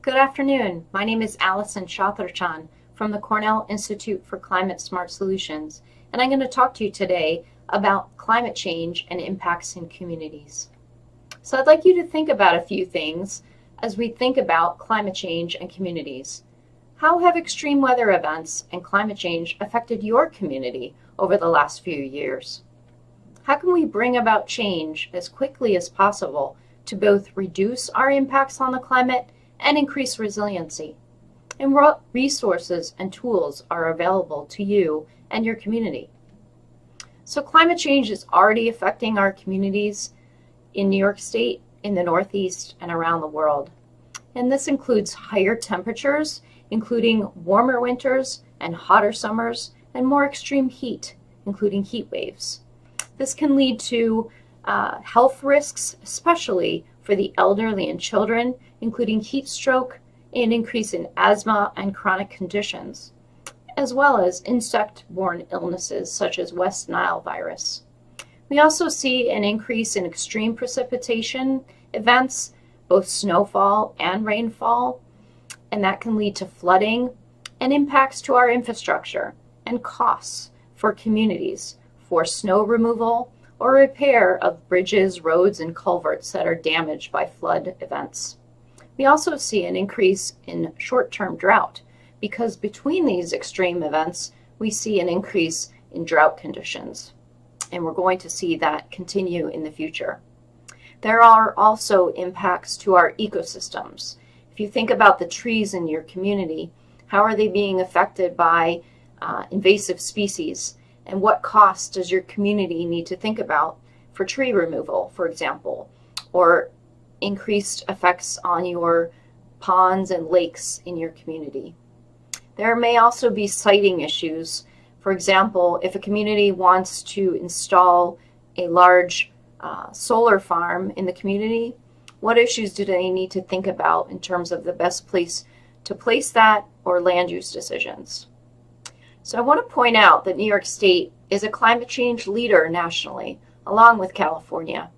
Good afternoon. My name is Allison Chatharchan from the Cornell Institute for Climate Smart Solutions, and I'm going to talk to you today about climate change and impacts in communities. So I'd like you to think about a few things as we think about climate change and communities. How have extreme weather events and climate change affected your community over the last few years? How can we bring about change as quickly as possible to both reduce our impacts on the climate and increase resiliency? And what resources and tools are available to you and your community? So climate change is already affecting our communities in New York State, in the Northeast, and around the world. And this includes higher temperatures, including warmer winters and hotter summers, and more extreme heat, including heat waves. This can lead to health risks, especially for the elderly and children, including heat stroke, an increase in asthma and chronic conditions, as well as insect-borne illnesses such as West Nile virus. We also see an increase in extreme precipitation events, both snowfall and rainfall, and that can lead to flooding and impacts to our infrastructure and costs for communities for snow removal or repair of bridges, roads, and culverts that are damaged by flood events. We also see an increase in short-term drought because between these extreme events, we see an increase in drought conditions, and we're going to see that continue in the future. There are also impacts to our ecosystems. If you think about the trees in your community, how are they being affected by invasive species? And what cost does your community need to think about for tree removal, for example, or increased effects on your ponds and lakes in your community? There may also be siting issues. For example, if a community wants to install a large solar farm in the community, what issues do they need to think about in terms of the best place to place that or land use decisions? So I want to point out that New York State is a climate change leader nationally, along with California.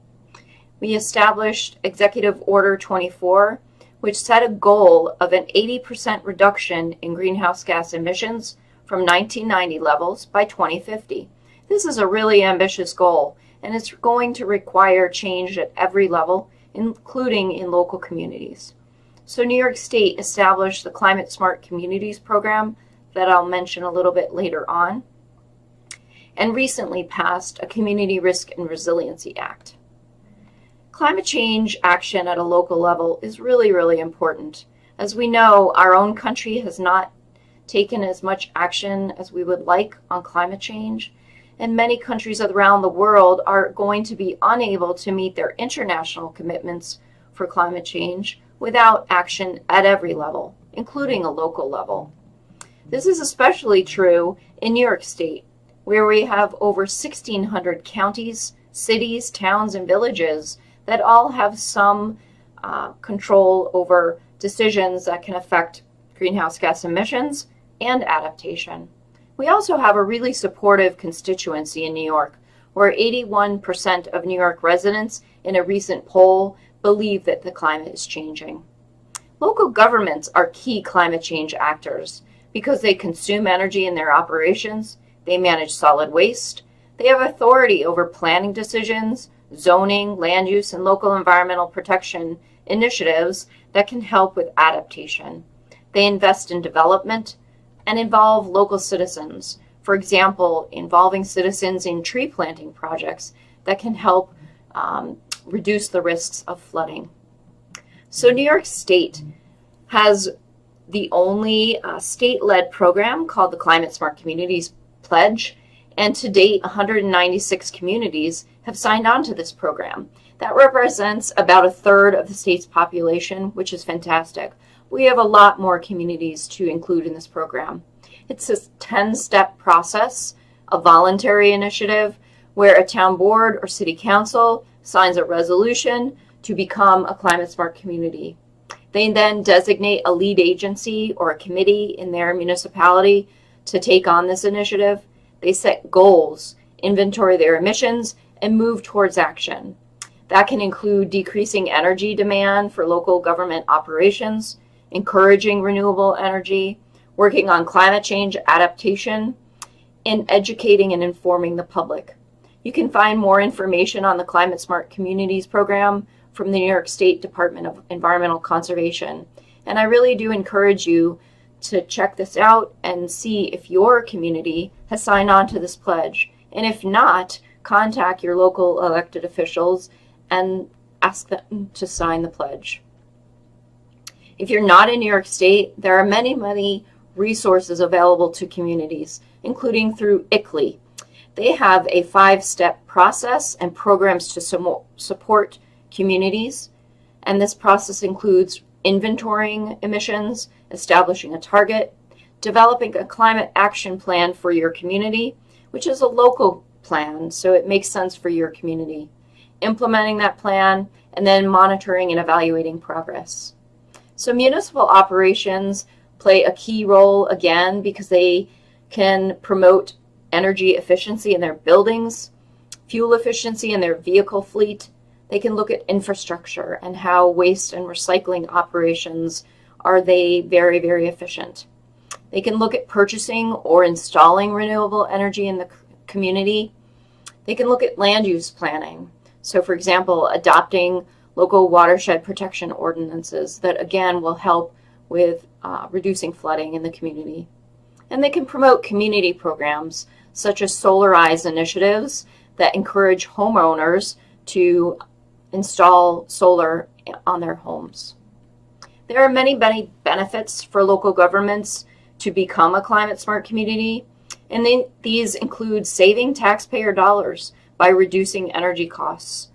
We established Executive Order 24, which set a goal of an 80% reduction in greenhouse gas emissions from 1990 levels by 2050. This is a really ambitious goal, and it's going to require change at every level, including in local communities. So New York State established the Climate Smart Communities program that I'll mention a little bit later on, and recently passed a Community Risk and Resiliency Act. Climate change action at a local level is really, really important. As we know, our own country has not taken as much action as we would like on climate change, and many countries around the world are going to be unable to meet their international commitments for climate change without action at every level, including a local level. This is especially true in New York State, where we have over 1,600 counties, cities, towns, and villages that all have some control over decisions that can affect greenhouse gas emissions and adaptation. We also have a really supportive constituency in New York, where 81% of New York residents in a recent poll believe that the climate is changing. Local governments are key climate change actors because they consume energy in their operations, they manage solid waste, they have authority over planning decisions, zoning, land use, and local environmental protection initiatives that can help with adaptation. They invest in development and involve local citizens. For example, involving citizens in tree planting projects that can help reduce the risks of flooding. So New York State has the only state-led program called the Climate Smart Communities Pledge, and to date 196 communities have signed on to this program. That represents about a third of the state's population, which is fantastic. We have a lot more communities to include in this program. It's a 10-step process, a voluntary initiative where a town board or city council signs a resolution to become a climate smart community. They then designate a lead agency or a committee in their municipality to take on this initiative. They set goals, inventory their emissions, and move towards action. That can include decreasing energy demand for local government operations, encouraging renewable energy, working on climate change adaptation, and educating and informing the public. You can find more information on the Climate Smart Communities program from the New York State Department of Environmental Conservation. And I really do encourage you to check this out and see if your community has signed on to this pledge. And if not, contact your local elected officials and ask them to sign the pledge. If you're not in New York State, there are many resources available to communities, including through ICLEI. They have a 5-step process and programs to support communities, and this process includes inventorying emissions, establishing a target, developing a climate action plan for your community, which is a local plan, so it makes sense for your community, implementing that plan, and then monitoring and evaluating progress. So municipal operations play a key role again because they can promote energy efficiency in their buildings, fuel efficiency in their vehicle fleet. They can look at infrastructure and how waste and recycling operations are they very efficient. They can look at purchasing or installing renewable energy in the community. They can look at land use planning. So for example, adopting local watershed protection ordinances that again will help with reducing flooding in the community. And they can promote community programs such as Solarize initiatives that encourage homeowners to install solar on their homes. There are many benefits for local governments to become a climate smart community, and these include saving taxpayer dollars by reducing energy costs,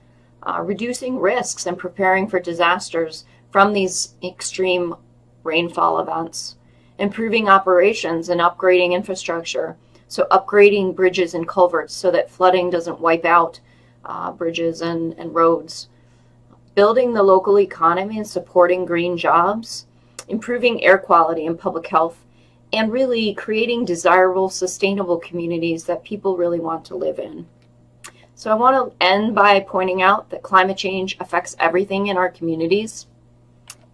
reducing risks and preparing for disasters from these extreme rainfall events, improving operations and upgrading infrastructure, so upgrading bridges and culverts so that flooding doesn't wipe out bridges and roads, building the local economy and supporting green jobs, improving air quality and public health, and really creating desirable, sustainable communities that people really want to live in. So I want to end by pointing out that climate change affects everything in our communities,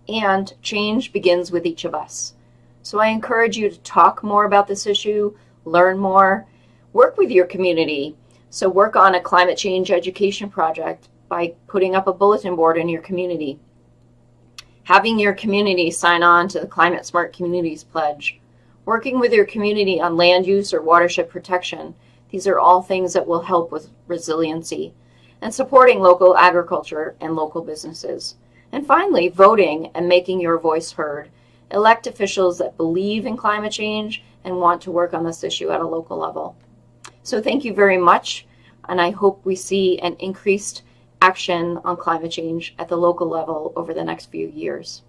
and change begins with each of us. So I encourage you to talk more about this issue, learn more, work with your community. So work on a climate change education project by putting up a bulletin board in your community, having your community sign on to the Climate Smart Communities Pledge, working with your community on land use or watershed protection. These are all things that will help with resiliency, and supporting local agriculture and local businesses. And finally, voting and making your voice heard. Elect officials that believe in climate change and want to work on this issue at a local level. So thank you very much, and I hope we see an increased action on climate change at the local level over the next few years.